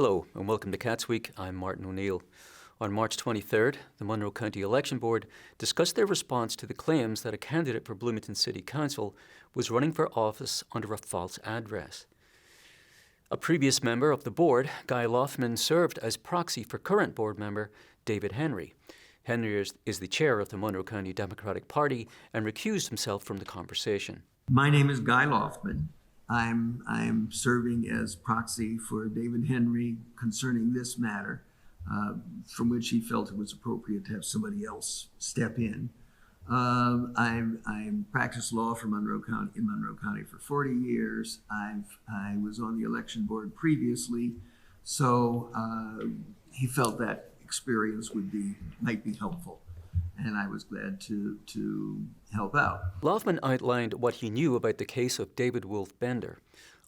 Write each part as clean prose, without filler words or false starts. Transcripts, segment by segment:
Hello and welcome to CATSweek. I'm Martin O'Neill. On March 23rd, the Monroe County Election Board discussed their response to the claims that a candidate for Bloomington City Council was running for office under a false address. A previous member of the board, Guy Loftman, served as proxy for current board member David Henry. Henry is the chair of the Monroe County Democratic Party and recused himself from the conversation. My name is Guy Loftman. I'm serving as proxy for David Henry concerning this matter, from which he felt it was appropriate to have somebody else step in. I'm practiced law for Monroe County for 40 years. I was on the election board previously, so he felt that experience might be helpful, and I was glad to help out. Loftman outlined what he knew about the case of David Wolf Bender.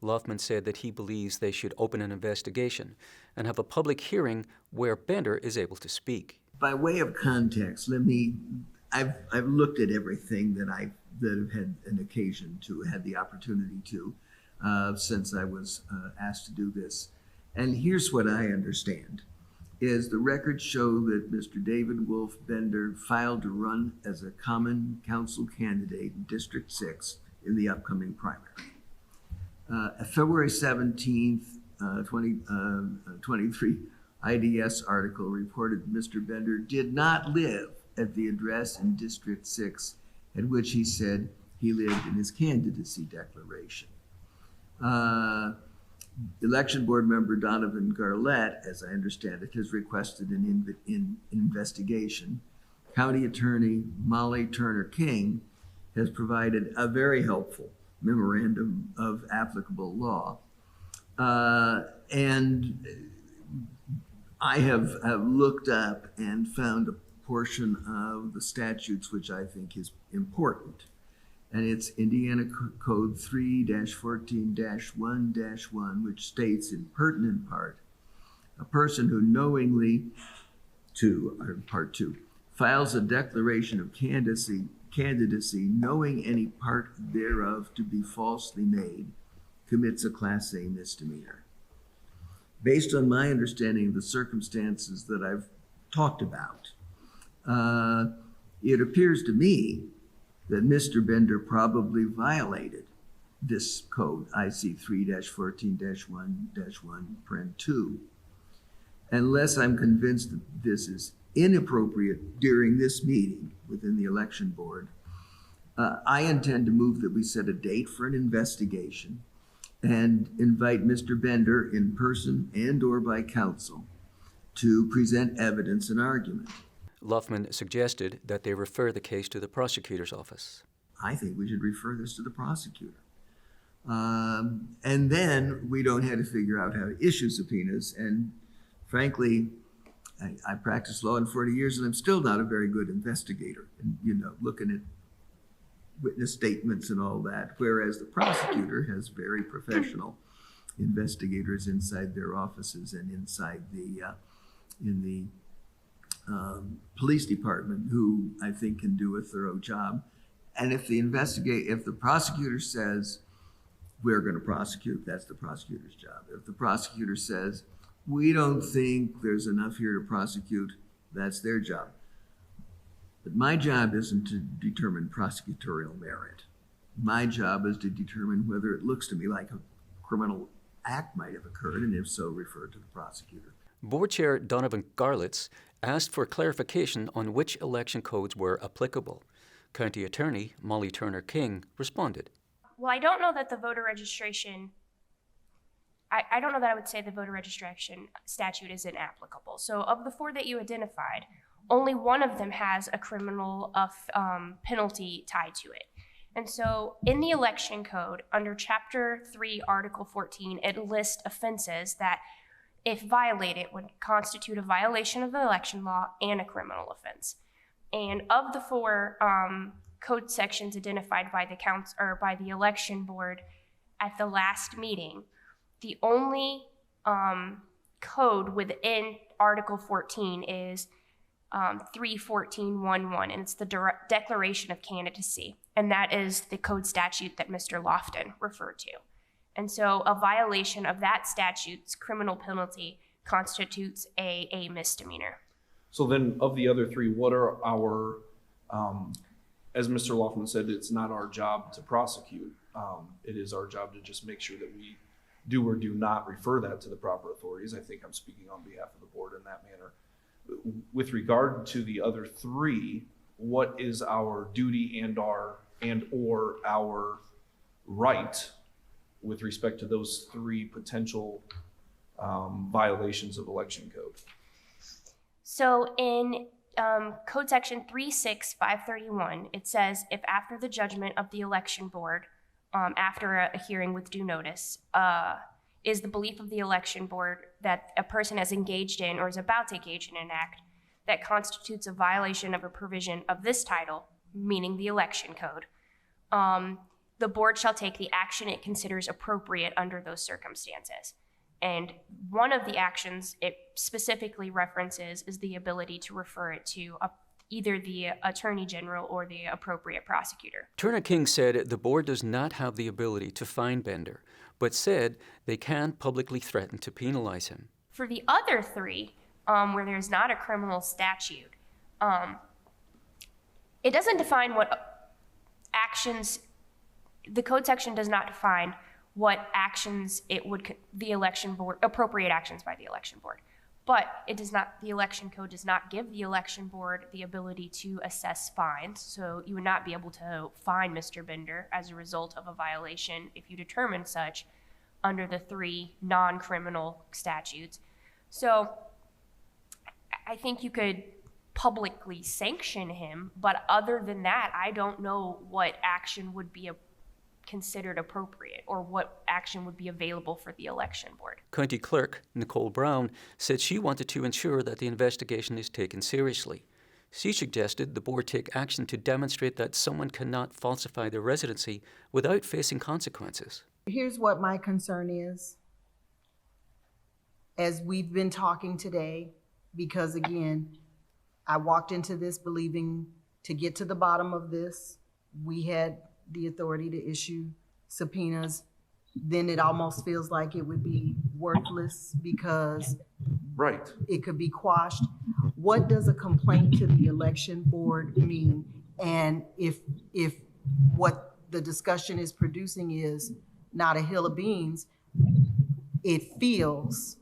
Loftman said that he believes they should open an investigation and have a public hearing where Bender is able to speak. By way of context, I've looked at everything that I've had an occasion to, had the opportunity to, since I was asked to do this. And here's what I understand. Is the records show that Mr. David Wolf Bender filed to run as a common council candidate in District 6 in the upcoming primary. A February 17th, 2023 IDS article reported Mr. Bender did not live at the address in District 6 at which he said he lived in his candidacy declaration. Election board member Donovan Garlett, as I understand it, has requested an investigation. County attorney Molly Turner King has provided a very helpful memorandum of applicable law. And I have looked up and found a portion of the statutes which I think is important. And it's Indiana Code 3-14-1-1, which states in pertinent part, a person who knowingly, part 2, files a declaration of candidacy knowing any part thereof to be falsely made, commits a Class A misdemeanor. Based on my understanding of the circumstances that I've talked about, it appears to me that Mr. Bender probably violated this code, IC 3-14-1-1, unless I'm convinced that this is inappropriate during this meeting within the election board. I intend to move that we set a date for an investigation and invite Mr. Bender in person and or by counsel to present evidence and argument. Loftman suggested that they refer the case to the prosecutor's office. I think we should refer this to the prosecutor. And then we don't have to figure out how to issue subpoenas. And frankly, I practiced law in 40 years and I'm still not a very good investigator. And, looking at witness statements and all that, whereas the prosecutor has very professional investigators inside their offices and inside in the police department who I think can do a thorough job. And if the prosecutor says, we're going to prosecute, that's the prosecutor's job. If the prosecutor says, we don't think there's enough here to prosecute, that's their job. But my job isn't to determine prosecutorial merit. My job is to determine whether it looks to me like a criminal act might have occurred, and if so, refer to the prosecutor. Board Chair Donovan Garlett asked for clarification on which election codes were applicable. County Attorney Molly Turner King responded. Well, I don't know that the voter registration, I don't know that I would say the voter registration statute isn't applicable. So of the 4 that you identified, only one of them has a criminal penalty tied to it. And so in the election code, under Chapter 3, Article 14, it lists offenses that, if violated, would constitute a violation of the election law and a criminal offense. And of the 4 code sections identified by the council or by the election board at the last meeting, the only code within Article 14 is 3-14-1-1, and it's the declaration of candidacy, and that is the code statute that Mr. Lofton referred to. And so a violation of that statute's criminal penalty constitutes a misdemeanor. So then of the other three, what are our, as Mr. Laughlin said, it's not our job to prosecute. It is our job to just make sure that we do or do not refer that to the proper authorities. I think I'm speaking on behalf of the board in that manner. With regard to the other three, what is our duty and or our right with respect to those three potential violations of election code? So in Code Section 36531, it says if after the judgment of the election board, after a hearing with due notice, is the belief of the election board that a person has engaged in or is about to engage in an act that constitutes a violation of a provision of this title, meaning the election code, the board shall take the action it considers appropriate under those circumstances. And one of the actions it specifically references is the ability to refer it to either the attorney general or the appropriate prosecutor. Turner King said the board does not have the ability to fine Bender, but said they can publicly threaten to penalize him. For the other three, where there's not a criminal statute, it doesn't define what actions, the code section does not define what actions it would, the election board, appropriate actions by the election board. But it does not, the election code does not give the election board the ability to assess fines. So you would not be able to fine Mr. Bender as a result of a violation if you determine such under the three non-criminal statutes. So I think you could publicly sanction him, but other than that, I don't know what action would be considered appropriate or what action would be available for the election board. County Clerk Nicole Brown said she wanted to ensure that the investigation is taken seriously. She suggested the board take action to demonstrate that someone cannot falsify their residency without facing consequences. Here's what my concern is, as we've been talking today, because again, I walked into this believing to get to the bottom of this, we had the authority to issue subpoenas. Then it almost feels like it would be worthless because Right. it could be quashed. What does a complaint to the election board mean? And if what the discussion is producing is not a hill of beans, it feels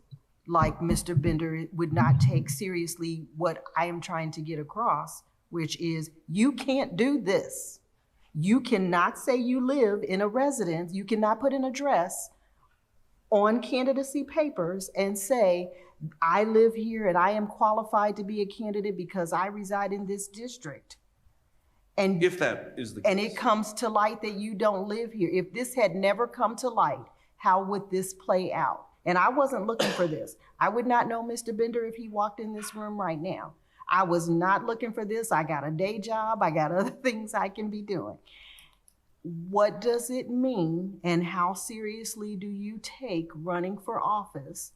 like Mr. Bender would not take seriously what I am trying to get across, which is you can't do this. You cannot say you live in a residence, you cannot put an address on candidacy papers and say, I live here and I am qualified to be a candidate because I reside in this district. And If that is the case. and it comes to light that you don't live here. If this had never come to light, how would this play out? And I wasn't looking for this. I would not know Mr. Bender if he walked in this room right now. I was not looking for this. I got a day job. I got other things I can be doing. What does it mean and how seriously do you take running for office?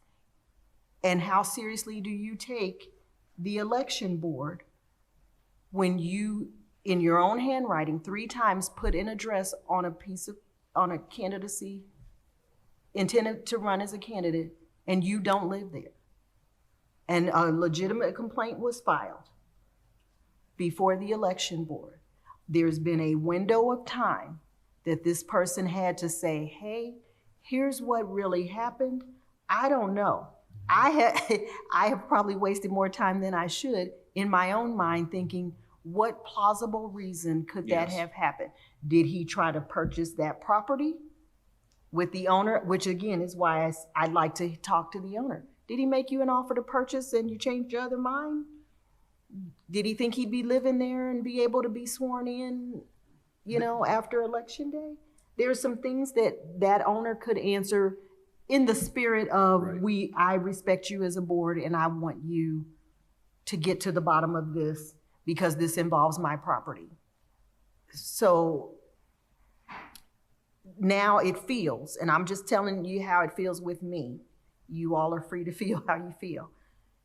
And how seriously do you take the election board when you, in your own handwriting, 3 times put an address on a candidacy intended to run as a candidate and you don't live there? And a legitimate complaint was filed before the election board. There's been a window of time that this person had to say, hey, here's what really happened. I don't know. I have probably wasted more time than I should in my own mind thinking, what plausible reason could that Yes. have happened? Did he try to purchase that property with the owner? Which again is why I'd like to talk to the owner. Did he make you an offer to purchase and you changed your other mind? Did he think he'd be living there and be able to be sworn in, after election day? There's some things that owner could answer in the spirit of, Right. I respect you as a board and I want you to get to the bottom of this because this involves my property. So now it feels, and I'm just telling you how it feels with me. You all are free to feel how you feel.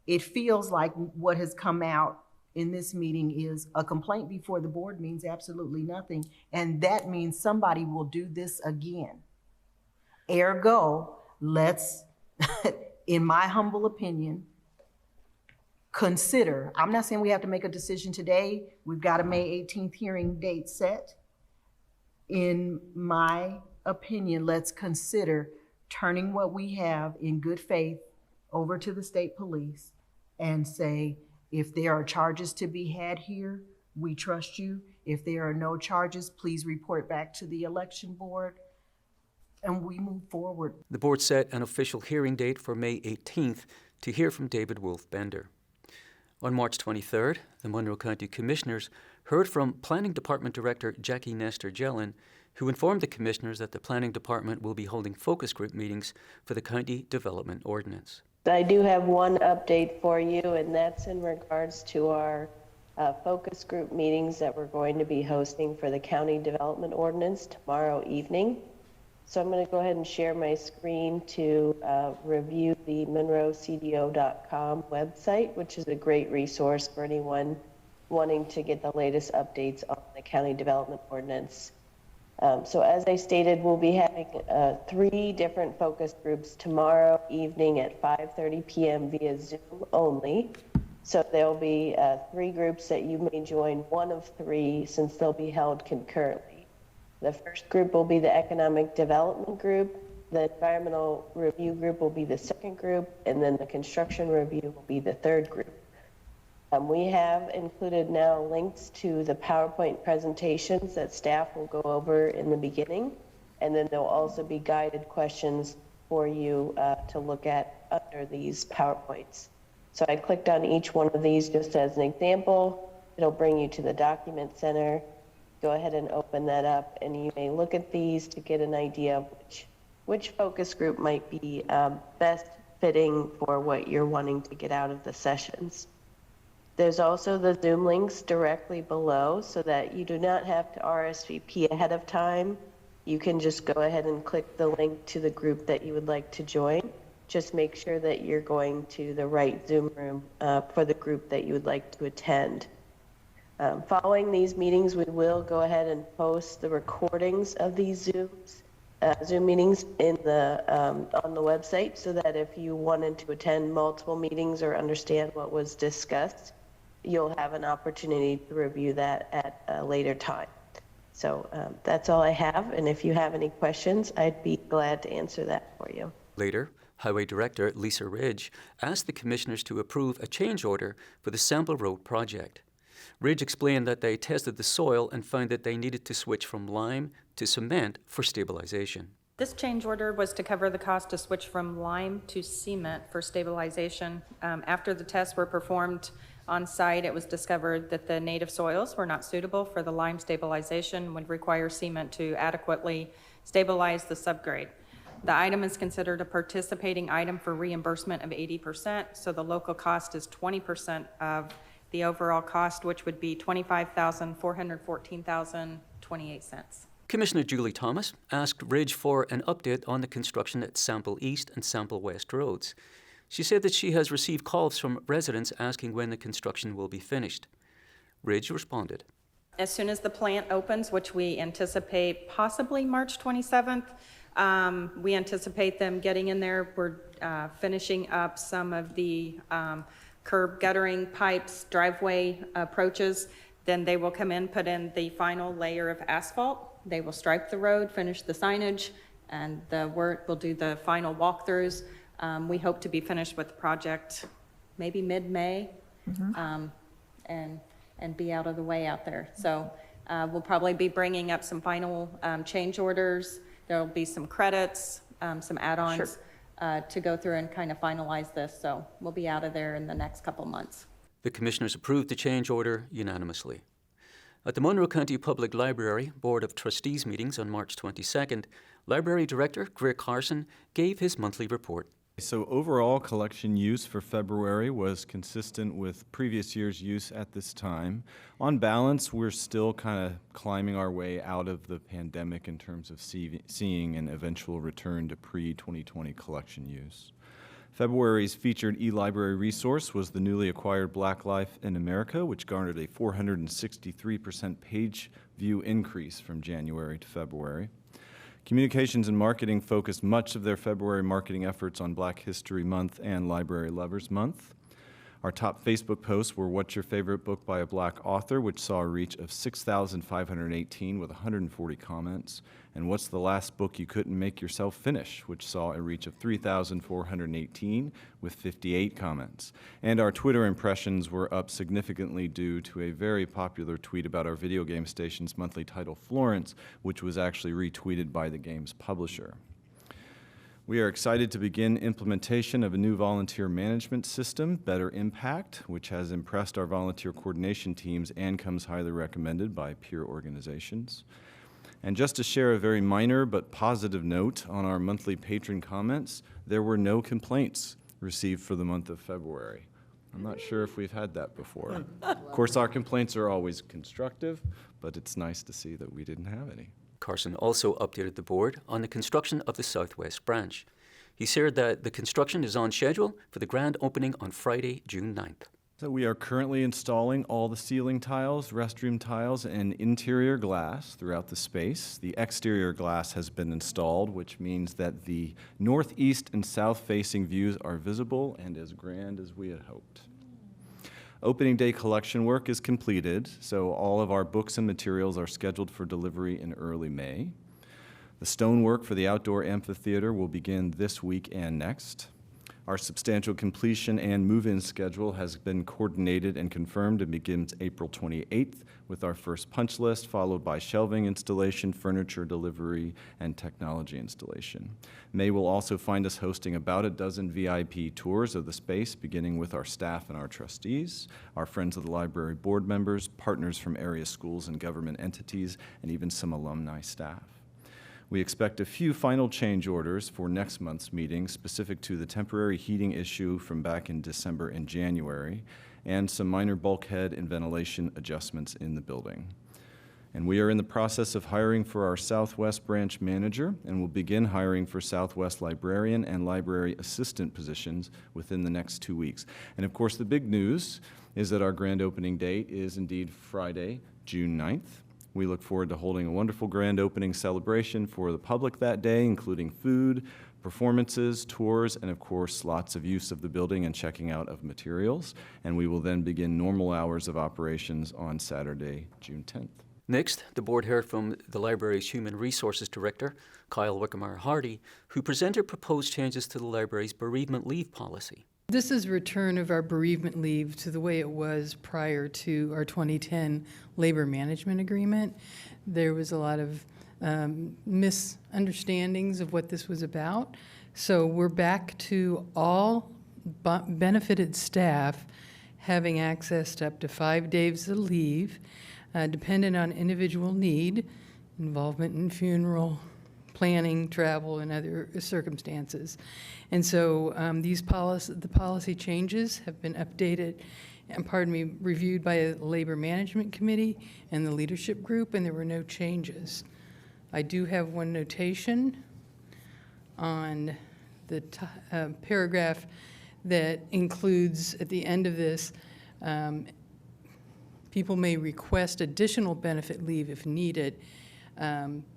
It feels like what has come out in this meeting is a complaint before the board means absolutely nothing. And that means somebody will do this again. Ergo, let's, in my humble opinion, consider, I'm not saying we have to make a decision today. We've got a May 18th hearing date set. In my opinion, let's consider turning what we have in good faith over to the state police and say, if there are charges to be had here, we trust you. If there are no charges, please report back to the election board, and we move forward. The board set an official hearing date for May 18th to hear from David Wolf Bender. On March 23rd, the Monroe County Commissioners heard from Planning Department Director Jackie Nestor-Jellin, who informed the Commissioners that the Planning Department will be holding focus group meetings for the County Development Ordinance. I do have one update for you, and that's in regards to our focus group meetings that we're going to be hosting for the County Development Ordinance tomorrow evening. So I'm going to go ahead and share my screen to review the monroecdo.com website, which is a great resource for anyone wanting to get the latest updates on the County Development Ordinance. So as I stated, we'll be having 3 different focus groups tomorrow evening at 5:30 p.m. via Zoom only. So there'll be 3 groups that you may join, one of 3, since they'll be held concurrently. The first group will be the Economic Development Group, the Environmental Review Group will be the second group, and then the Construction Review will be the third group. We have included now links to the PowerPoint presentations that staff will go over in the beginning, and then there'll also be guided questions for you to look at under these PowerPoints. So I clicked on each one of these just as an example. It'll bring you to the Document Center. Go ahead and open that up, and you may look at these to get an idea of which focus group might be best fitting for what you're wanting to get out of the sessions. There's also the Zoom links directly below so that you do not have to RSVP ahead of time. You can just go ahead and click the link to the group that you would like to join. Just make sure that you're going to the right Zoom room for the group that you would like to attend. Following these meetings, we will go ahead and post the recordings of these Zoom meetings in the on the website, so that if you wanted to attend multiple meetings or understand what was discussed, you'll have an opportunity to review that at a later time. So that's all I have, and if you have any questions, I'd be glad to answer that for you. Later, Highway Director Lisa Ridge asked the Commissioners to approve a change order for the Sample Road project. Ridge explained that they tested the soil and found that they needed to switch from lime to cement for stabilization. This change order was to cover the cost to switch from lime to cement for stabilization. After the tests were performed on site, it was discovered that the native soils were not suitable for the lime stabilization, would require cement to adequately stabilize the subgrade. The item is considered a participating item for reimbursement of 80%, so the local cost is 20% of the overall cost, which would be $25,414.28. Commissioner Julie Thomas asked Ridge for an update on the construction at Sample East and Sample West roads. She said that she has received calls from residents asking when the construction will be finished. Ridge responded. As soon as the plant opens, which we anticipate possibly March 27th, we anticipate them getting in there. We're finishing up some of the curb guttering pipes, driveway approaches. Then they will come in, put in the final layer of asphalt. They will stripe the road, finish the signage, and the work will do the final walkthroughs. We hope to be finished with the project maybe mid-May, and be out of the way out there. So we'll probably be bringing up some final change orders. There'll be some credits, some add-ons to go through and kind of finalize this. So we'll be out of there in the next couple months. The Commissioners approved the change order unanimously. At the Monroe County Public Library Board of Trustees meetings on March 22nd, Library Director Greer Carson gave his monthly report. So overall collection use for February was consistent with previous year's use at this time. On balance, we're still kind of climbing our way out of the pandemic in terms of seeing an eventual return to pre-2020 collection use. February's featured e-library resource was the newly acquired Black Life in America, which garnered a 463% page view increase from January to February. Communications and marketing focused much of their February marketing efforts on Black History Month and Library Lovers Month. Our top Facebook posts were What's Your Favorite Book by a Black Author, which saw a reach of 6,518 with 140 comments, and What's the Last Book You Couldn't Make Yourself Finish, which saw a reach of 3,418 with 58 comments. And our Twitter impressions were up significantly due to a very popular tweet about our video game station's monthly title, Florence, which was actually retweeted by the game's publisher. We are excited to begin implementation of a new volunteer management system, Better Impact, which has impressed our volunteer coordination teams and comes highly recommended by peer organizations. And just to share a very minor but positive note on our monthly patron comments, there were no complaints received for the month of February. I'm not sure if we've had that before. Of course, our complaints are always constructive, but it's nice to see that we didn't have any. Carson also updated the board on the construction of the Southwest branch. He shared that the construction is on schedule for the grand opening on Friday, June 9th. So we are currently installing all the ceiling tiles, restroom tiles, and interior glass throughout the space. The exterior glass has been installed, which means that the northeast and south-facing views are visible and as grand as we had hoped. Opening day collection work is completed, so all of our books and materials are scheduled for delivery in early May. The stonework for the outdoor amphitheater will begin this week and next. Our substantial completion and move-in schedule has been coordinated and confirmed and begins April 28th with our first punch list, followed by shelving installation, furniture delivery, and technology installation. May will also find us hosting about a dozen VIP tours of the space, beginning with our staff and our trustees, our Friends of the Library board members, partners from area schools and government entities, and even some alumni staff. We expect a few final change orders for next month's meeting specific to the temporary heating issue from back in December and January, and some minor bulkhead and ventilation adjustments in the building. And we are in the process of hiring for our Southwest branch manager, and will begin hiring for Southwest librarian and library assistant positions within the next 2 weeks. And of course, the big news is that our grand opening date is indeed Friday, June 9th. We look forward to holding a wonderful grand opening celebration for the public that day, including food, performances, tours, and of course, lots of use of the building and checking out of materials. And we will then begin normal hours of operations on Saturday, June 10th. Next, the board heard from the library's Human Resources Director, Kyle Wickemeyer-Hardy, who presented proposed changes to the library's bereavement leave policy. This is a return of our bereavement leave to the way it was prior to our 2010 labor management agreement. There was a lot of misunderstandings of what this was about. So we're back to all benefited staff having access to up to 5 days of leave, dependent on individual need, involvement in funeral, planning, travel, and other circumstances. And so the policy changes have been updated, and reviewed by a labor management committee and the leadership group, and there were no changes. I do have one notation on the paragraph that includes at the end of this, people may request additional benefit leave if needed,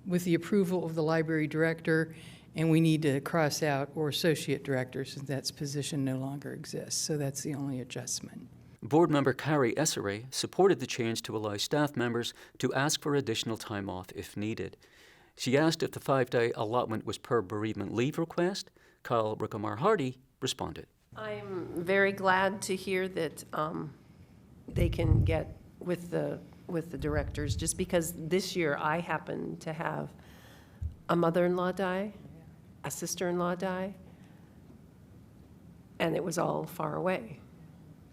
with the approval of the library director, and we need to cross out or associate director since that position no longer exists. So that's the only adjustment. Board member Carrie Esseray supported the change to allow staff members to ask for additional time off if needed. She asked if the 5-day allotment was per bereavement leave request. Kyle Wickemeyer-Hardy responded. I'm very glad to hear that they can get with the directors, just because this year I happen to have a mother-in-law die, a sister-in-law die, and it was all far away.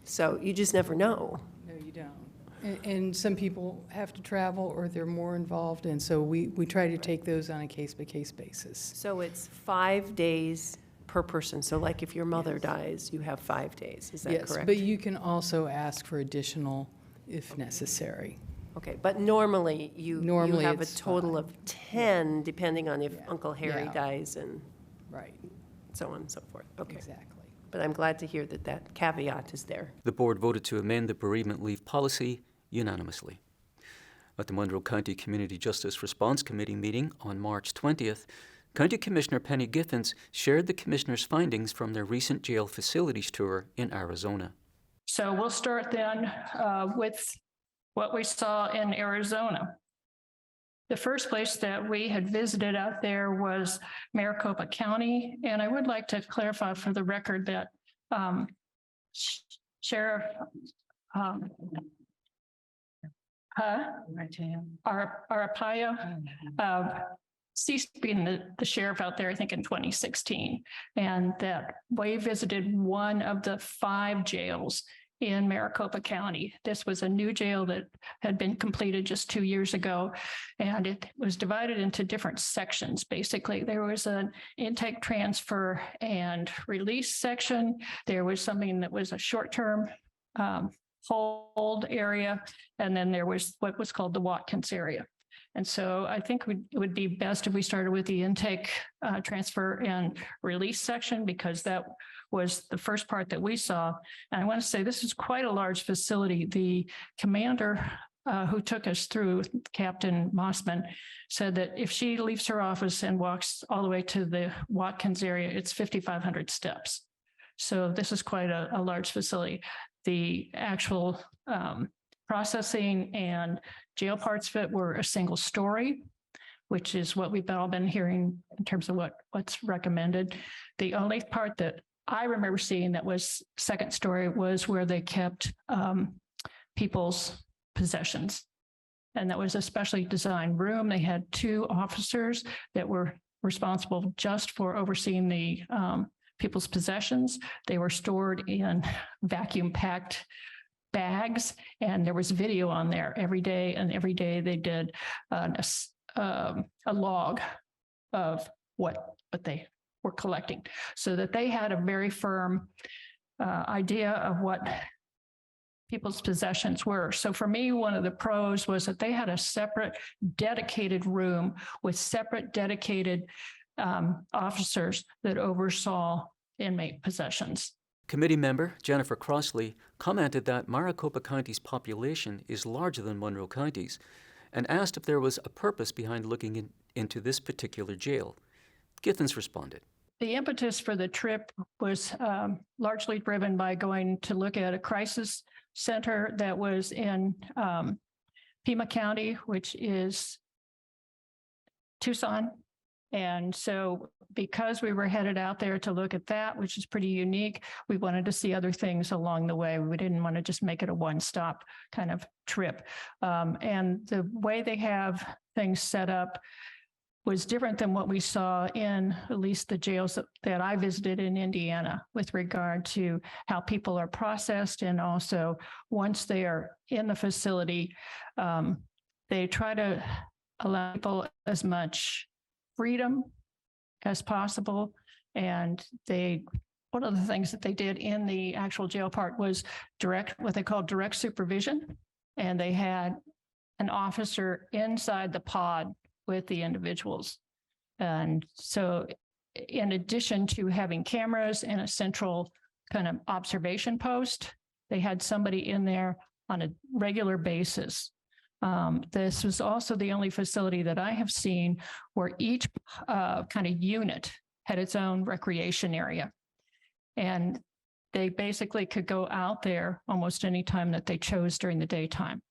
So you just never know. No, you don't. And some people have to travel or they're more involved, and so we try to take those on a case-by-case basis. So it's 5 days per person. So like if your mother dies, you have 5 days. Is that correct? Yes, but you can also ask for additional if necessary. Okay, but normally you have a it's total 5. of 10, depending on if Yeah. Uncle Harry Yeah. dies and Right, so on and so forth. Okay. exactly. But I'm glad to hear that that caveat is there. The board voted to amend the bereavement leave policy unanimously. At the Monroe County Community Justice Response Committee meeting on March 20th, County Commissioner Penny Giffens shared the Commissioner's findings from their recent jail facilities tour in Arizona. So we'll start then with what we saw in Arizona. The first place that we had visited out there was Maricopa County, and I would like to clarify for the record that Sheriff Arpaio ceased being the sheriff out there, I think, in 2016, and that we visited one of the 5 jails in Maricopa County. This was a new jail that had been completed just 2 years ago, and it was divided into different sections. Basically, there was an intake, transfer, and release section. There was something that was a short-term hold area, and then there was what was called the Watkins area. And so I think it would be best if we started with the intake, transfer, and release section, because that was the first part that we saw. And I want to say this is quite a large facility. The commander who took us through, Captain Mossman, said that if she leaves her office and walks all the way to the Watkins area, it's 5,500 steps. So this is quite a large facility. The actual processing and jail parts of it were a single story, which is what we've all been hearing in terms of what's recommended. The only part that I remember seeing that was second story was where they kept people's possessions. And that was a specially designed room. They had 2 officers that were responsible just for overseeing the people's possessions. They were stored in vacuum packed bags, and there was video on there every day. And every day they did a log of what they were collecting, so that they had a very firm idea of what people's possessions were. So for me, one of the pros was that they had a separate dedicated room with separate dedicated officers that oversaw inmate possessions. Committee member Jennifer Crossley commented that Maricopa County's population is larger than Monroe County's, and asked if there was a purpose behind looking into this particular jail. Giffens responded. The impetus for the trip was largely driven by going to look at a crisis center that was in Pima County, which is Tucson. And so because we were headed out there to look at that, which is pretty unique, we wanted to see other things along the way. We didn't want to just make it a one-stop kind of trip. And the way they have things set up was different than what we saw in at least the jails that I visited in Indiana, with regard to how people are processed. And also, once they are in the facility, they try to allow people as much freedom as possible. And one of the things that they did in the actual jail part was what they call direct supervision. And they had an officer inside the pod with the individuals. And so in addition to having cameras and a central kind of observation post, they had somebody in there on a regular basis. This was also the only facility that I have seen where each kind of unit had its own recreation area. And they basically could go out there almost any time that they chose during the daytime.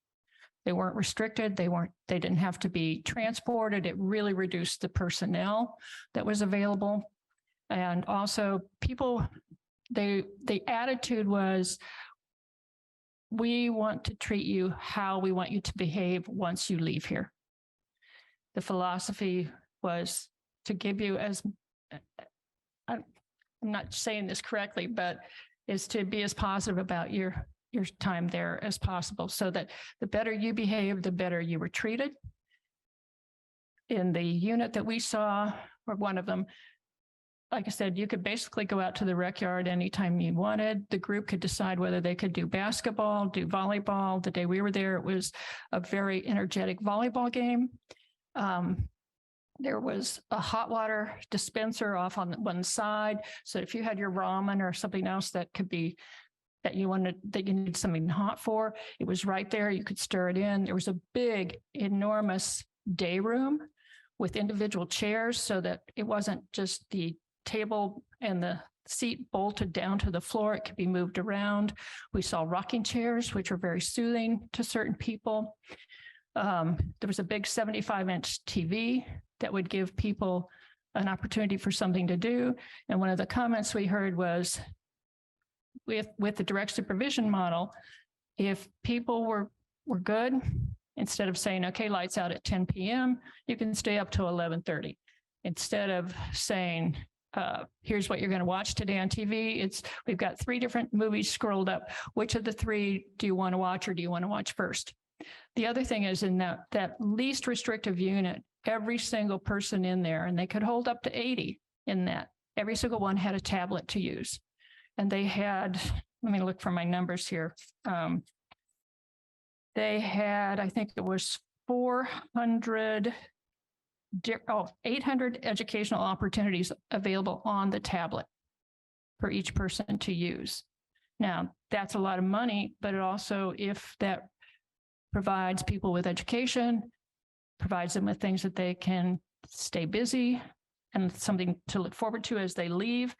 They weren't restricted. They didn't have to be transported. It really reduced the personnel that was available. And also the attitude was, we want to treat you how we want you to behave once you leave here. The philosophy was to give you I'm not saying this correctly, but is to be as positive about your time there as possible, so that the better you behave, the better you were treated. In the unit that we saw, or one of them, like I said, you could basically go out to the rec yard anytime you wanted. The group could decide whether they could do basketball, do volleyball. The day we were there, it was a very energetic volleyball game. There was a hot water dispenser off on one side. So if you had your ramen or something else that could be that you needed something hot for, it was right there. You could stir it in. There was a big, enormous day room with individual chairs so that it wasn't just the table and the seat bolted down to the floor. It could be moved around. We saw rocking chairs, which were very soothing to certain people. There was a big 75-inch TV that would give people an opportunity for something to do. And one of the comments we heard was, with the direct supervision model, if people were good, instead of saying, okay, lights out at 10 p.m., you can stay up till 11:30. Instead of saying, here's what you're going to watch today on TV, we've got 3 different movies scrolled up. Which of the 3 do you want to watch, or do you want to watch first? The other thing is, in that least restrictive unit, every single person in there, and they could hold up to 80 in that, every single one had a tablet to use. And they had, let me look for my numbers here. They had, I think it was 800 educational opportunities available on the tablet for each person to use. Now, that's a lot of money, but it also, if that provides people with education, provides them with things that they can stay busy and something to look forward to as they leave,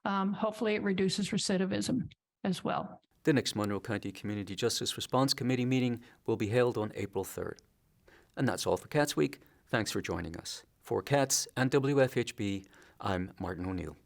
hopefully it reduces recidivism as well. The next Monroe County Community Justice Response Committee meeting will be held on April 3rd. And that's all for CATSweek. Thanks for joining us. For CATS and WFHB, I'm Martin O'Neill.